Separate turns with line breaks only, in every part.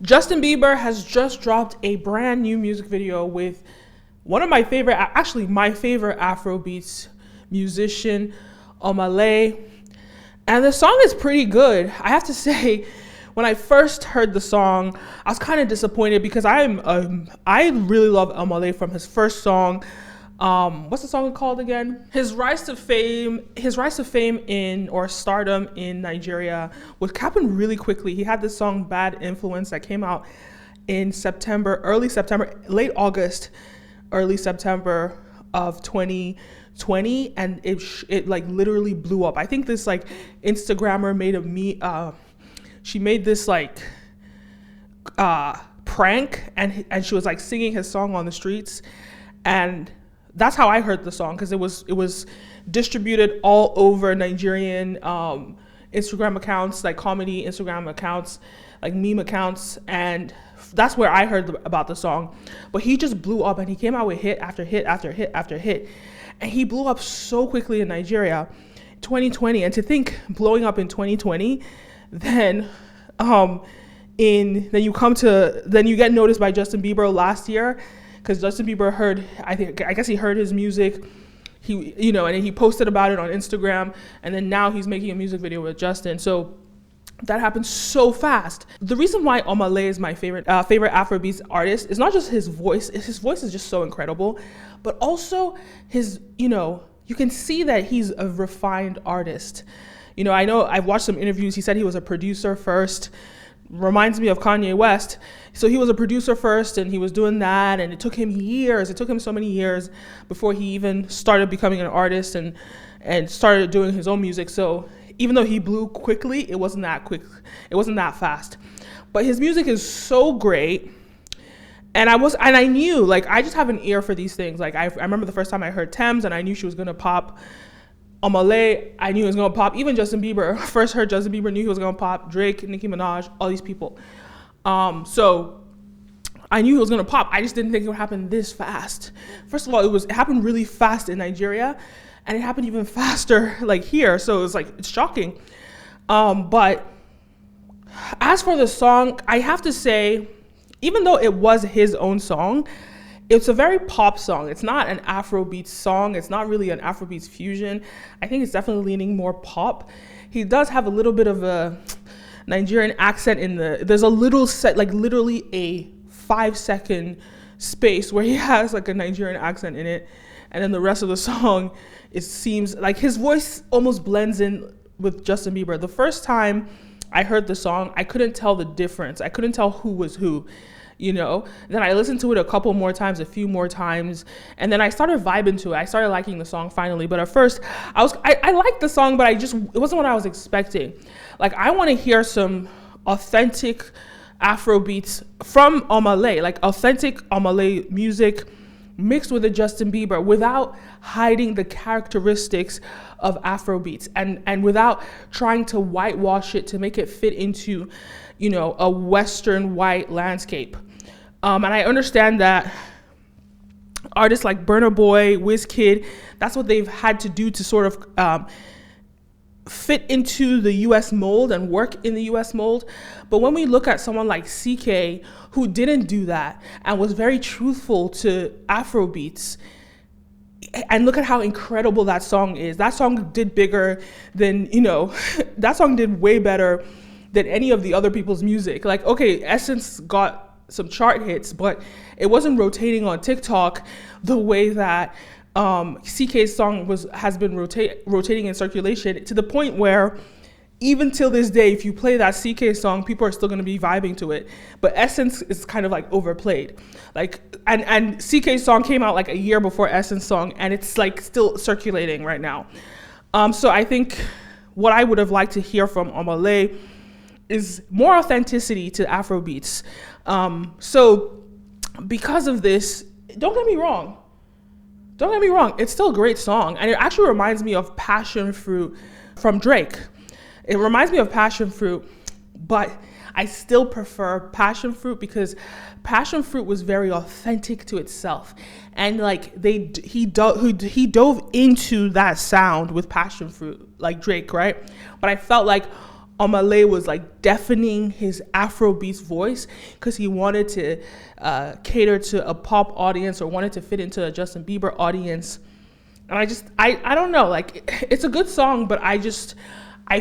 Justin Bieber has just dropped a brand new music video with one of my favorite, actually my favorite Afrobeats musician, Omah Lay. And the song is pretty good. I have to say, when I first heard the song, I was kind of disappointed because I really love Omah Lay from his first song. What's the song called again? His rise to fame or stardom in Nigeria was happened really quickly. He had this song "Bad Influence" that came out in late August, early September of 2020, and it like literally blew up. I think this like Instagrammer she made this like prank, and she was like singing his song on the streets, and that's how I heard the song, because it was distributed all over Nigerian Instagram accounts, like comedy Instagram accounts, like meme accounts, and that's where I heard about the song. But he just blew up, and he came out with hit after hit after hit after hit, and he blew up so quickly in Nigeria, 2020. And to think blowing up in 2020, then you get noticed by Justin Bieber last year. Because Justin Bieber I guess he heard his music, and he posted about it on Instagram, and then now he's making a music video with Justin. So that happened so fast. The reason why Omah Lay is my favorite Afrobeats artist is not just his voice. His voice is just so incredible, but also you can see that he's a refined artist. I know I've watched some interviews. He said he was a producer first. Reminds me of Kanye West. So he was a producer first, and he was doing that, and it took him so many years before he even started becoming an artist and started doing his own music. So even though he blew quickly, it wasn't that quick, it wasn't that fast. But his music is so great, and I knew, like, I just have an ear for these things. Like I remember the first time I heard Thames, and I knew she was gonna pop. Omah Lay, I knew he was gonna pop. Even Justin Bieber, first heard Justin Bieber, knew he was gonna pop. Drake, Nicki Minaj, all these people. So I knew he was gonna pop. I just didn't think it would happen this fast. First of all, it happened really fast in Nigeria, and it happened even faster like here. So it's shocking. But as for the song, I have to say, even though it was his own song, it's a very pop song. It's not an Afrobeats song. It's not really an Afrobeats fusion. I think it's definitely leaning more pop. He does have a little bit of a Nigerian accent there's a little set, like literally a 5-second space where he has like a Nigerian accent in it. And then the rest of the song, it seems like his voice almost blends in with Justin Bieber. The first time I heard the song, I couldn't tell the difference. I couldn't tell who was who. Then I listened to it a few more times, and then I started vibing to it. I started liking the song finally, but at first I liked the song, but it wasn't what I was expecting. Like, I want to hear some authentic Afrobeats from Omah Lay, like authentic Omah Lay music mixed with a Justin Bieber without hiding the characteristics of Afrobeats and without trying to whitewash it to make it fit into, a Western white landscape. And I understand that artists like Burna Boy, Wizkid, that's what they've had to do to sort of fit into the US mold and work in the US mold. But when we look at someone like CK, who didn't do that and was very truthful to Afrobeats, and look at how incredible that song is. That song did bigger than, that song did way better than any of the other people's music. Like, okay, Essence got some chart hits, but it wasn't rotating on TikTok the way that CK's song has been rotating in circulation, to the point where even till this day, if you play that CK song, people are still going to be vibing to it. But Essence is kind of like overplayed. Like, and CK's song came out like a year before Essence song, and it's like still circulating right now. So I think what I would have liked to hear from Omah Lay is more authenticity to Afrobeats. So because of this, don't get me wrong, it's still a great song, and it actually reminds me of Passion Fruit from Drake. It reminds me of Passion Fruit, but I still prefer Passion Fruit because Passion Fruit was very authentic to itself, and like he dove into that sound with Passion Fruit, like Drake, right? But I felt like Omah Lay was like deafening his Afrobeats voice because he wanted to cater to a pop audience or wanted to fit into a Justin Bieber audience. And I don't know, like it's a good song, but I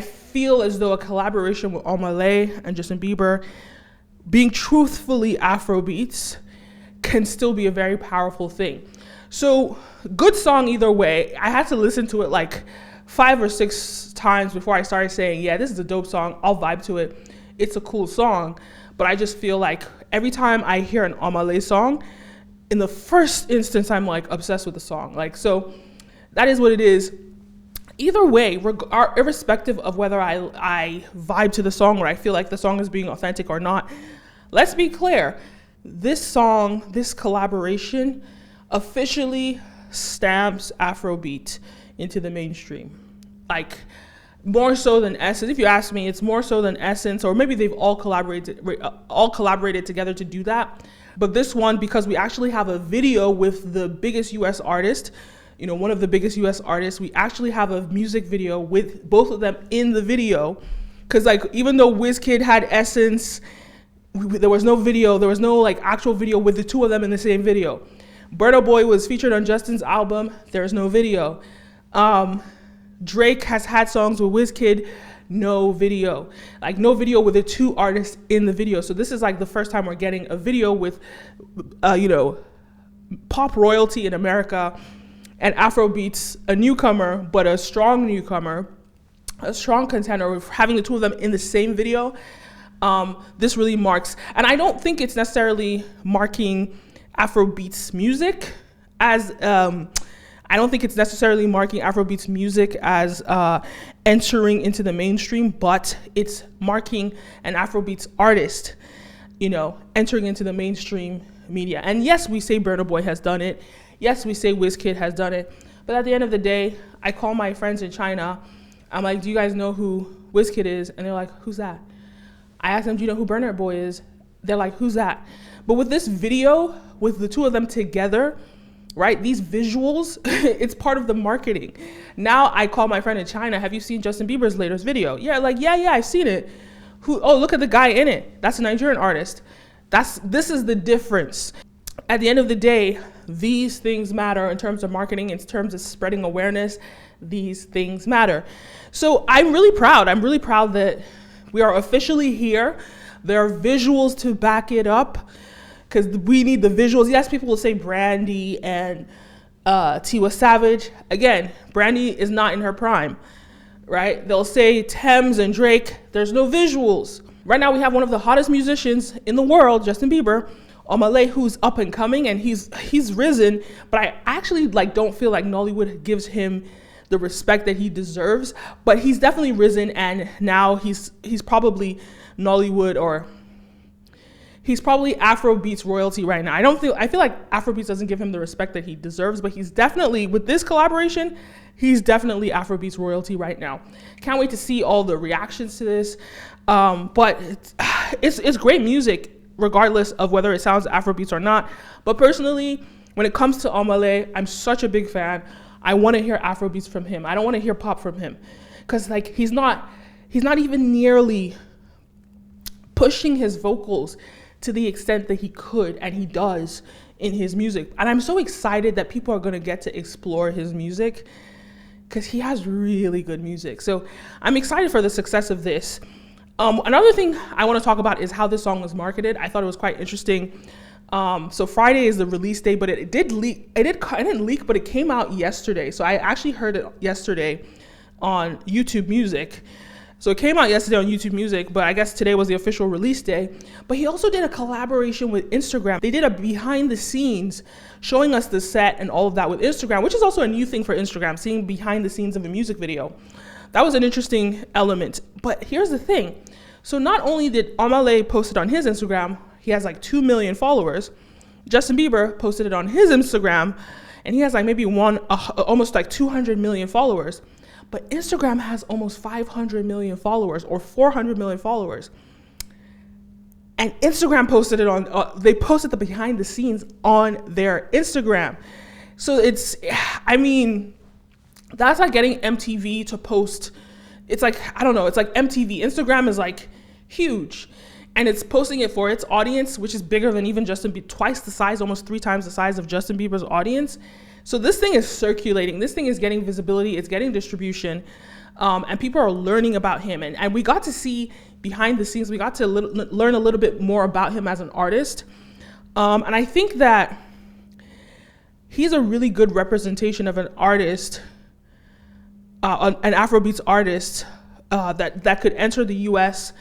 feel as though a collaboration with Omah Lay and Justin Bieber being truthfully Afrobeats can still be a very powerful thing. So good song either way. I had to listen to it like 5 or 6 times before I started saying, yeah, this is a dope song. I'll vibe to it. It's a cool song. But I just feel like every time I hear an Omah Lay song, in the first instance, I'm like obsessed with the song. Like, so that is what it is. Either way, irrespective of whether I vibe to the song or I feel like the song is being authentic or not, let's be clear. This song, this collaboration officially stamps Afrobeat into the mainstream. Like more so than Essence. If you ask me, it's more so than Essence, or maybe they've all collaborated together to do that. But this one, because we actually have a video with the biggest US artist, you know, one of the biggest US artists, we actually have a music video with both of them in the video. Because like, even though Wizkid had Essence, there was no video, there was no like actual video with the two of them in the same video. Burna Boy was featured on Justin's album, there's no video. Drake has had songs with Wizkid, no video. Like no video with the two artists in the video. So this is like the first time we're getting a video with, you know, pop royalty in America and Afrobeats, a newcomer, but a strong newcomer, a strong contender, having the two of them in the same video. This really marks, and I don't think it's necessarily marking Afrobeats music as, I don't think it's necessarily marking Afrobeats music as entering into the mainstream, but it's marking an Afrobeats artist, you know, entering into the mainstream media. And yes, we say Burna Boy has done it. Yes, we say Wizkid has done it. But at the end of the day, I call my friends in China. I'm like, do you guys know who Wizkid is? And they're like, who's that? I asked them, do you know who Burna Boy is? They're like, who's that? But with this video, with the two of them together, right, these visuals, it's part of the marketing. Now I call my friend in China, have you seen Justin Bieber's latest video? Yeah, like, yeah, I've seen it. Who? Oh, look at the guy in it. That's a Nigerian artist. This is the difference. At the end of the day, these things matter in terms of marketing, in terms of spreading awareness. These things matter. So I'm really proud. I'm really proud that we are officially here. There are visuals to back it up because we need the visuals. Yes, people will say Brandy and Tiwa Savage. Again, Brandy is not in her prime, right? They'll say Thames and Drake. There's no visuals. Right now we have one of the hottest musicians in the world, Justin Bieber, Omah Lay, who's up and coming, and he's risen, but I actually don't feel like Nollywood gives him the respect that he deserves, but he's definitely risen, and now he's probably Nollywood, or he's probably Afrobeats royalty right now. I feel like Afrobeats doesn't give him the respect that he deserves, but he's definitely, with this collaboration, he's definitely Afrobeats royalty right now. Can't wait to see all the reactions to this, but it's great music, regardless of whether it sounds Afrobeats or not. But personally, when it comes to Omah Lay, I'm such a big fan. I want to hear Afrobeats from him. I don't want to hear pop from him, because like he's not even nearly pushing his vocals to the extent that he could and he does in his music. And I'm so excited that people are going to get to explore his music, because he has really good music. So I'm excited for the success of this. Another thing I want to talk about is how this song was marketed. I thought it was quite interesting. So Friday is the release day, but it didn't leak, but it came out yesterday. So I actually heard it yesterday on YouTube Music. So it came out yesterday on YouTube Music, but I guess today was the official release day. But he also did a collaboration with Instagram. They did a behind the scenes showing us the set and all of that with Instagram, which is also a new thing for Instagram, seeing behind the scenes of a music video. That was an interesting element. But here's the thing. So not only did Omah Lay post it on his Instagram, he has like 2 million followers. Justin Bieber posted it on his Instagram, and he has like maybe almost like 200 million followers. But Instagram has almost 500 million followers, or 400 million followers. And Instagram posted it on, they posted the behind the scenes on their Instagram. So it's, I mean, that's like getting MTV to post it's like, I don't know, it's like MTV. Instagram is like huge, and it's posting it for its audience, which is bigger than even Justin Bieber, twice the size, almost 3 times the size of Justin Bieber's audience. So this thing is circulating. This thing is getting visibility. It's getting distribution, and people are learning about him. And we got to see behind the scenes. We got to learn a little bit more about him as an artist. And I think that he's a really good representation of an artist, an Afrobeats artist that could enter the U.S.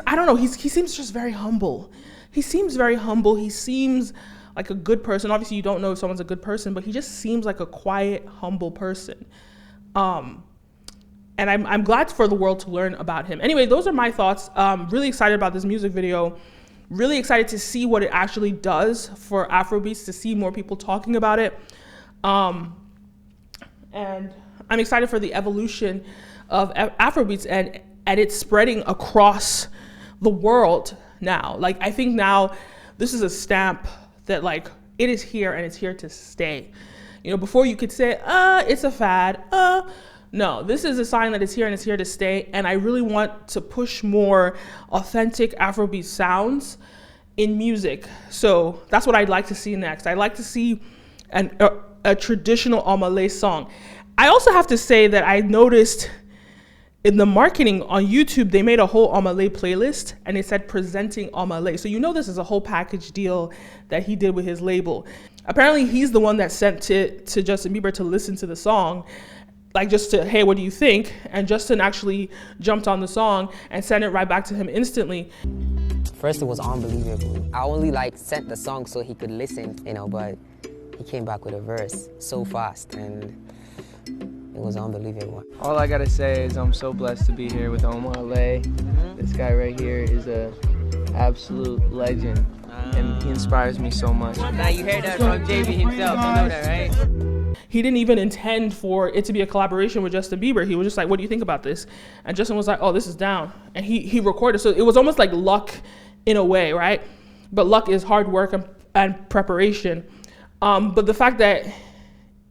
I don't know, he seems just very humble. He seems very humble. He seems like a good person. Obviously, you don't know if someone's a good person, but he just seems like a quiet, humble person. And I'm glad for the world to learn about him. Anyway, those are my thoughts. Really excited about this music video. Really excited to see what it actually does for Afrobeats, to see more people talking about it. And I'm excited for the evolution of Afrobeats and it's spreading across the world now. Like, I think now this is a stamp that, like, it is here and it's here to stay. You know, before you could say, it's a fad. No, this is a sign that it's here and it's here to stay. And I really want to push more authentic Afrobeat sounds in music. So that's what I'd like to see next. I'd like to see a traditional Omah Lay song. I also have to say that I noticed in the marketing on YouTube, they made a whole Omah Lay playlist and it said presenting Omah Lay. So you know this is a whole package deal that he did with his label. Apparently he's the one that sent it to Justin Bieber to listen to the song, like just to, hey, what do you think? And Justin actually jumped on the song and sent it right back to him instantly.
First, it was unbelievable. I only sent the song so he could listen, but he came back with a verse so fast, and it was unbelievable.
All I gotta say is I'm so blessed to be here with Omah Lay. This guy right here is a absolute legend, and he inspires me so much.
Now you heard that from JB himself, you know that, right?
He didn't even intend for it to be a collaboration with Justin Bieber. He was just like, what do you think about this? And Justin was like, oh, this is down. And he recorded. So it was almost like luck in a way, right? But luck is hard work and preparation. But the fact that,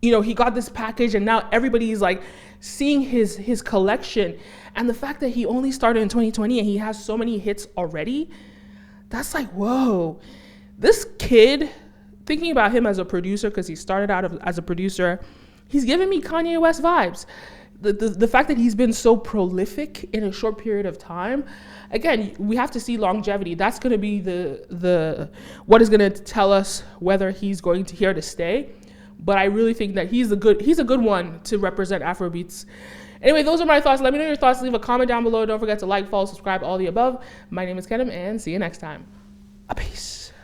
he got this package and now everybody's like seeing his collection, and the fact that he only started in 2020 and he has so many hits already, that's like, whoa. This kid, thinking about him as a producer, because he started out as a producer, he's giving me Kanye West vibes. The fact that he's been so prolific in a short period of time, again, we have to see longevity. That's going to be the what is going to tell us whether he's going to here to stay. But I really think that he's a good one to represent Afrobeats. Anyway, those are my thoughts. Let me know your thoughts. Leave a comment down below. Don't forget to like, follow, subscribe, all the above. My name is Kenim, and see you next time. Peace.